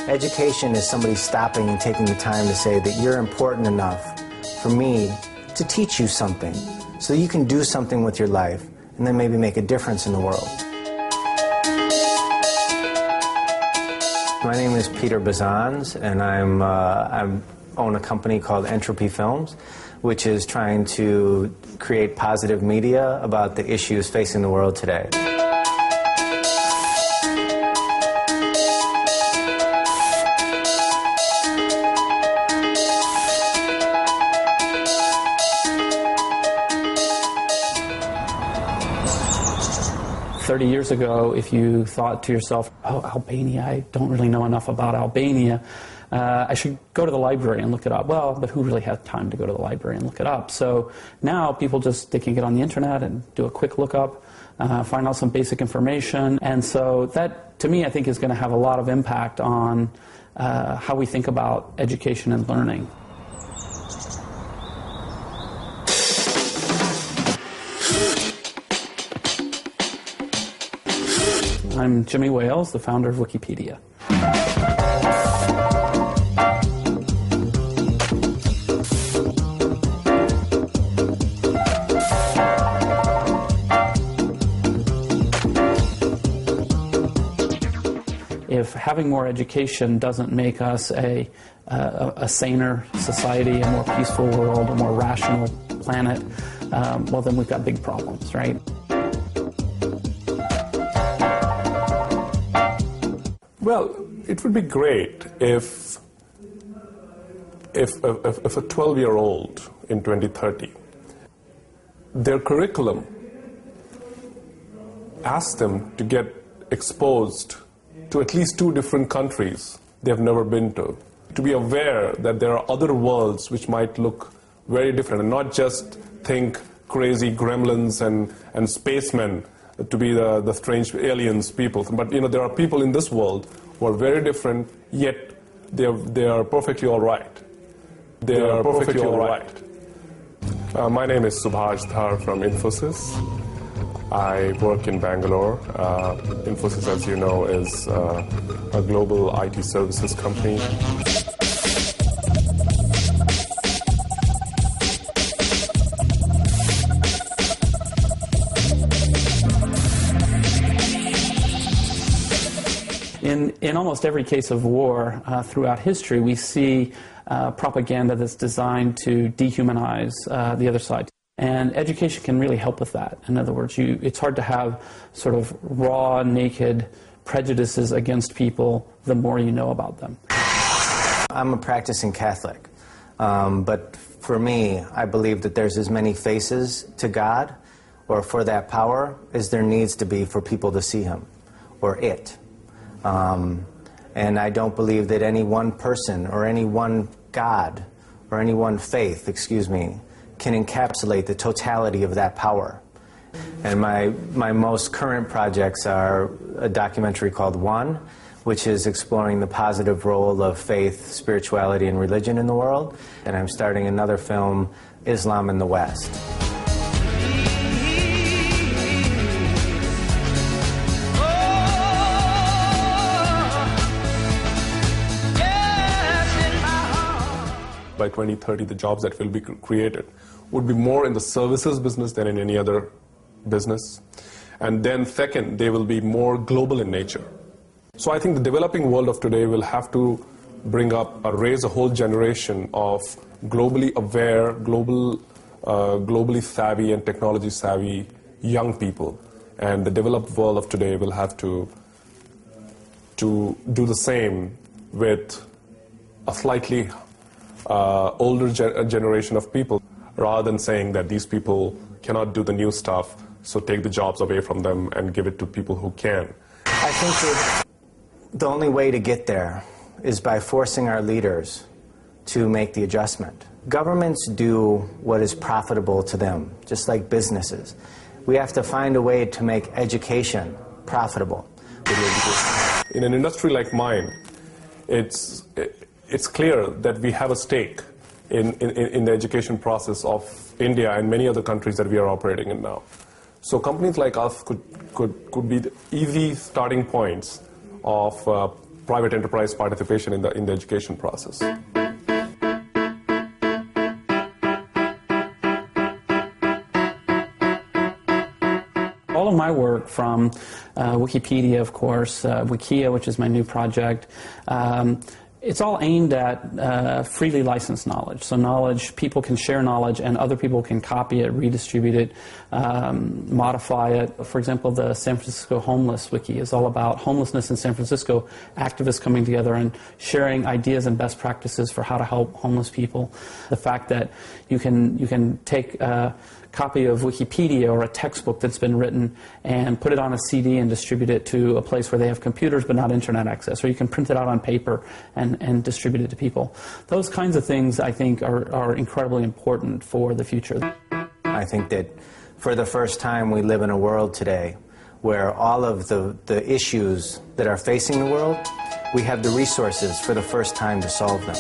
Education is somebody stopping and taking the time to say that you're important enough for me to teach you something so that you can do something with your life and then maybe make a difference in the world. My name is Peter Bisanz, and I own a company called Entropy Films, which is trying to create positive media about the issues facing the world today. "30 years ago, if you thought to yourself, oh, Albania, I don't really know enough about Albania, I should go to the library and look it up." Well, but who really has time to go to the library and look it up? So now people they can get on the internet and do a quick lookup, find out some basic information. And so that, to me, I think is going to have a lot of impact on how we think about education and learning. I'm Jimmy Wales, the founder of Wikipedia. If having more education doesn't make us a saner society, a more peaceful world, a more rational planet, well, then we've got big problems, right? Well, it would be great if a 12-year-old in 2030, their curriculum asked them to get exposed to at least 2 different countries they have never been to be aware that there are other worlds which might look very different, and not just think crazy gremlins and spacemen to be the strange aliens people. But there are people in this world who are very different, yet they are perfectly all right. They are perfectly all right. My name is Subhash Dhar from Infosys. I work in Bangalore. Infosys, as you know, is a global IT services company. In almost every case of war throughout history, we see propaganda that's designed to dehumanize the other side. And education can really help with that. In other words, it's hard to have sort of raw, naked prejudices against people the more you know about them. I'm a practicing Catholic, but for me, I believe that there's as many faces to God or for that power as there needs to be for people to see Him or it. And I don't believe that any one person or any one God or any one faith, can encapsulate the totality of that power. And my most current projects are a documentary called One, which is exploring the positive role of faith, spirituality, and religion in the world. And I'm starting another film, Islam in the West. By 2030, the jobs that will be created would be more in the services business than in any other business. And then second, they will be more global in nature. So I think the developing world of today will have to bring up or raise a whole generation of globally aware, globally savvy and technology savvy young people. And the developed world of today will have to do the same with a slightly older generation of people, rather than saying that these people cannot do the new stuff, so take the jobs away from them and give it to people who can. I think that the only way to get there is by forcing our leaders to make the adjustment. Governments do what is profitable to them, just like businesses. We have to find a way to make education profitable. In an industry like mine, it's clear that we have a stake in the education process of India and many other countries that we are operating in now. So companies like us could be the easy starting points of private enterprise participation in the education process. All of my work, from Wikipedia, of course, Wikia, which is my new project, it's all aimed at freely licensed knowledge. So knowledge, people can share knowledge and other people can copy it, redistribute it, modify it. For example, the San Francisco Homeless Wiki is all about homelessness in San Francisco, activists coming together and sharing ideas and best practices for how to help homeless people. The fact that you can take a copy of Wikipedia or a textbook that's been written and put it on a CD and distribute it to a place where they have computers but not internet access, or you can print it out on paper and distribute it to people. Those kinds of things, I think, are incredibly important for the future. I think that for the first time we live in a world today where all of the issues that are facing the world, we have the resources for the first time to solve them.